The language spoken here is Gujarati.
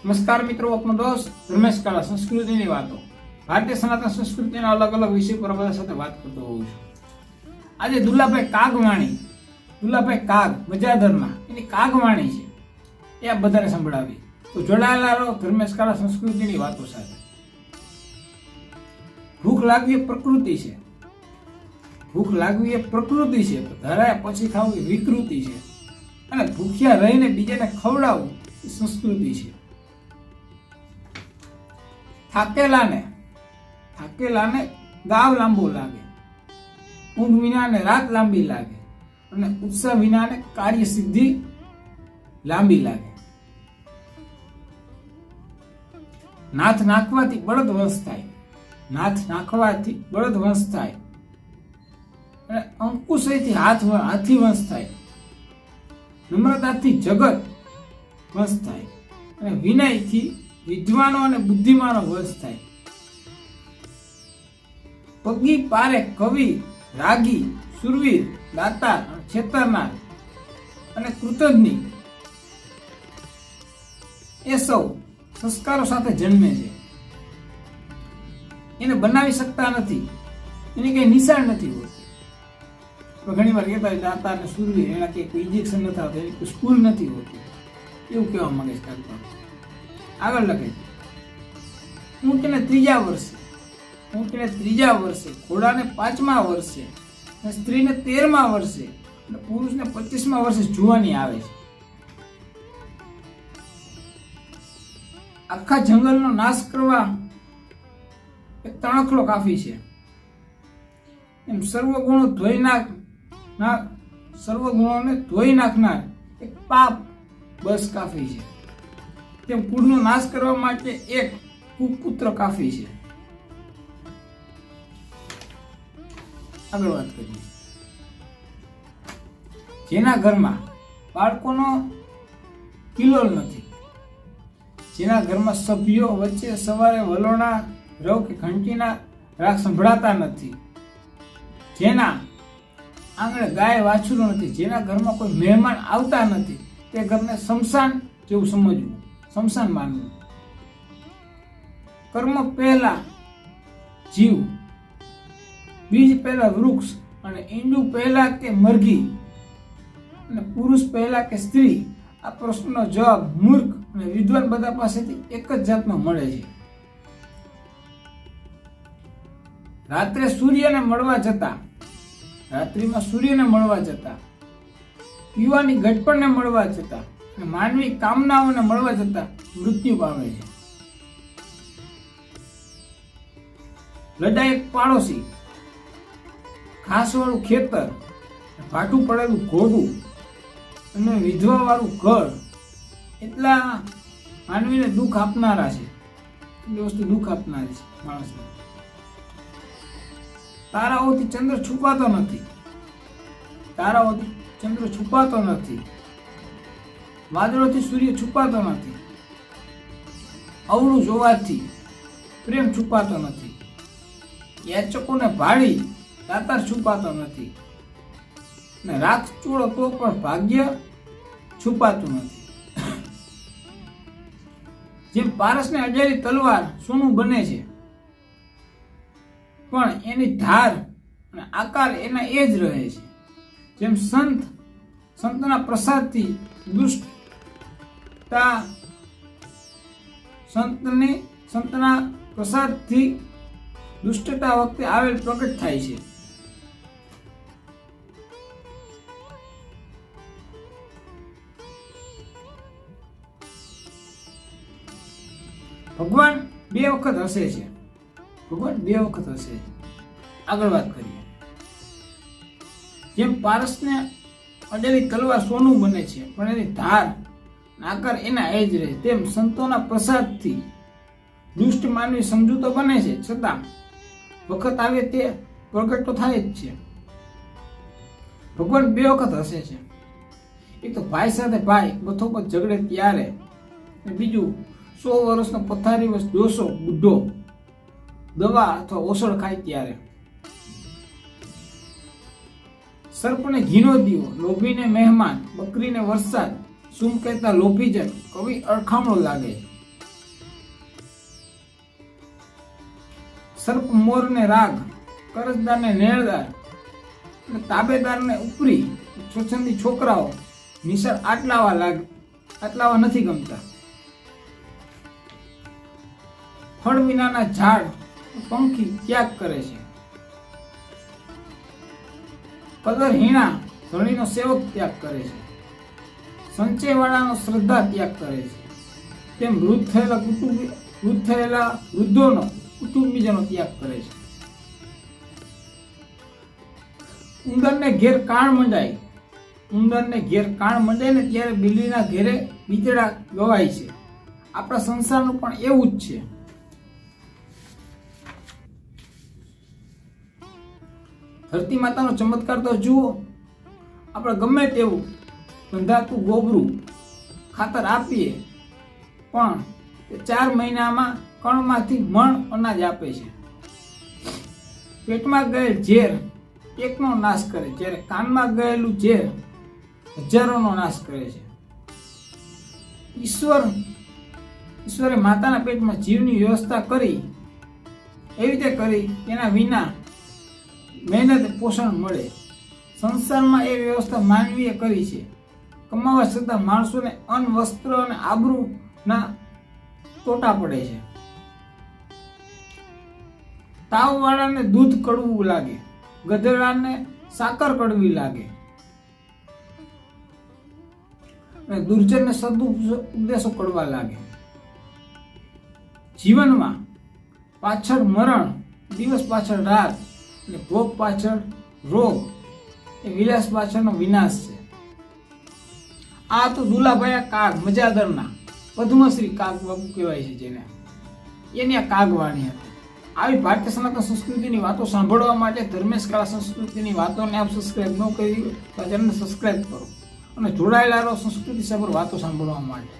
નમસ્કાર મિત્રો, આપનો દોસ્ત ધર્મેશ કાળા સંસ્કૃતિની વાતો, ભારતીય સનાતન સંસ્કૃતિના અલગ અલગ વિષય પર બધા સાથે વાત કરતો હોઉં છું. આજે દુલ્લાભાઈ કાગ મજાદરના એની કાગવાણી છે એ આ બધાને સંભળાવી. તો જોડાયેલા રહો ધર્મેશ કાળા સંસ્કૃતિની વાતો સાથે. ભૂખ લાગવી એ પ્રકૃતિ છે, ધરાયા પછી ખાવું એ વિકૃતિ છે, અને ભૂખ્યા રહીને બીજાને ખવડાવવું એ સંસ્કૃતિ છે. થાકેલાને ગાવ લાંબો લાગે, ઊંઘ વિનાને રાત લાંબી લાગે, અને ઉત્સાહ વિનાને કાર્ય સિદ્ધિ લાંબી લાગે. નાથ નાખવાથી બળદ વંશ થાય, અને અંકુશથી હાથી વંશ થાય, નમ્રતાથી જગત વંશ થાય, અને વિનયથી વિદ્વાનો અને બુદ્ધિમાનો વંશ થાય. પગી પારે કવિ, રાગી, સુરવીર, દાતાર, છેતરનાર અને કૃતજ્ઞ એ સૌ સંસ્કારો સાથે જન્મે છે. એને બનાવી શકતા નથી, એની કઈ નિશાળ નથી હોતી. ઘણી વાર કહેતા હોય દાતાર ને સુરવીર, એના કે કોઈ ઇન્જેક્શન નથી આવતું, એની કોઈ સ્કૂલ નથી હોતી, એવું કહેવા માંગે છે. આગળ લખે છે, ઊંટને ત્રીજા વર્ષે, ઘોડાને 5મા વર્ષે, સ્ત્રીને 13મા વર્ષે, અને પુરુષને 25મા વર્ષે જુવાની આવે છે. આખા જંગલનો નાશ કરવા એક તણખલો કાફી છે. એમ સર્વગુણોને ધોઈ નાખનાર એક પાપ બસ કાફી છે. તેમ કુળનો નાશ કરવા માટે એક કુપુત્ર કાફી છે. આગળ વાત કરીએ. જેના ઘરમાં બાળકોનો કિલોલ નથી, જેના ઘરમાં સભ્યો વચ્ચે સવારે વલોણા, રવ કે ઘંટીના રાગ સંભળાતા નથી, જેના આંગણે ગાય વાછરું નથી, જેના ઘરમાં કોઈ મહેમાન આવતા નથી, તે ઘરને શમશાન જેવું સમજવું, શમશાન માનવું. કર્મ પહેલા જીવ, બીજ પહેલા વૃક્ષ, અને ઈંડું પહેલા કે મરઘી, અને પુરુષ પહેલા કે સ્ત્રી. આ પ્રશ્નનો જવાબ મૂર્ખ અને વિદ્વાન બધા પાસેથી એક જ જાતનો મળે છે. રાત્રિમાં સૂર્યને મળવા જતા, પીવાની ઘટપણને મળવા જતા, અને માનવી કામનાઓને મળવા જતા મૃત્યુ પામે છે. લડાઈ પાડોશી, ઘાસવાળું ખેતર, ભાટું પડેલું ઘોડું, અને વિધવા વાળું ઘર એટલા માનવીને દુઃખ આપનારા છે. એટલી વસ્તુ દુઃખ આપનારી છે માણસને. તારાઓથી ચંદ્ર છુપાતો નથી, વાદળોથી સૂર્ય છુપાતો નથી, અવળું જોવાથી પ્રેમ છુપાતો નથી, યાચકોને ભાળી દાતાર છુપાતો નથી, ને રાખ ચોળો તો પણ ભાગ્ય છુપાતું નથી. જેમ પારસને અડેલી તલવાર સોનું બને છે, પણ એની ધાર અને આકાર એના એ જ રહે છે. જેમ સંતના પ્રસાદથી દુષ્ટતા વખતે આવેલ પ્રગટ થાય છે. ભગવાન બે વખત હસે છે. આગળ વાત કરીએ. જેમ પારસને અડેલી તલવાર સોનું બને છે, પણ એની ધાર આકાર એના એ જ રહે, તેમ સંતોના પ્રસાદથી દુષ્ટ માનવી સમજુ તો બને છે, છતાં વખત આવે તે પ્રગટ તો થાય જ છે. ભગવાન બે વખત હસે છે. એક તો ભાઈ સાથે ભાઈ બથોબથ ઝઘડે ત્યારે, બીજું 100 વર્ષનો પથારી વસ ડોસો બુઢો દવા અથવા ઓસળ ખાય ત્યારે. સર્પને ઘીનો દીવો, લોભીને મહેમાન, બકરીને વરસાદ, સુમ કહેતા લોભીજન, કવિ અળખામણો લાગે. સર્પ મોરને રાગ, કરજદારને નેળદાર અને તાબેદારને ઉપરી, છોછંદી છોકરાઓ નિસર આટલાવા નથી ગમતા. ફળ વિનાના ઝાડ પંખી ત્યાગ કરે છે. કદરહીણા ધણીનો સેવક ત્યાગ કરે છે. સંચયવાળાનો શ્રદ્ધા ત્યાગ કરે છે. તેમ વૃદ્ધ થયેલા વૃદ્ધોનો કુટુંબીજનો ત્યાગ કરે છે. ઉંદરને ઘેર કાણ મંડાય ને ત્યારે બિલ્લીના ઘેરે બીજડા ગવાય છે. આપણા સંસારનું પણ એવું જ છે. ધરતી માતાનો ચમત્કાર તો જુઓ. આપણે ગમે તેવું બંધાતું ગોબરું ખાતર આપીએ પણ તે 4 મહિનામાં કણમાંથી મણ અનાજ આપે છે. પેટમાં ગયેલ ઝેર એકનો નાશ કરે, જ્યારે કાનમાં ગયેલું ઝેર હજારોનો નાશ કરે છે. ઈશ્વરે માતાના પેટમાં જીવની વ્યવસ્થા કરી, એવી રીતે કરી એના વિના મહેનત પોષણ મળે. સંસારમાં એ વ્યવસ્થા માનવીએ કરી છે. કમાવા છતાં માણસોને અન્ન, વસ્ત્ર અને આબરૂના તોટા પડે છે. તાવવાળાને દૂધ કડવું લાગે, ગધેડાને સાકર કડવી લાગે અને દુર્જનને સદુપદેશો કડવા લાગે. જીવનમાં પાછળ મરણ, દિવસ પાછળ રાત અને ભોગ પાછળ રોગ એ વિલાસ પાછળનો વિનાશ છે. આ તો દુલાભાઈ કાગ મજાદરના પદ્મશ્રી કાગ બાપુ કહેવાય છે, જેને એની આ કાગવાણી હતી. આવી ભારતીય સનાતન સંસ્કૃતિની વાતો સાંભળવા માટે ધર્મેશ કળા સંસ્કૃતિની વાતોને આપ સબસ્ક્રાઇબ ન કરી તો ચેનલને સબસ્ક્રાઇબ કરો અને જોડાયેલા રહો સંસ્કૃતિ સભર વાતો સાંભળવા માટે.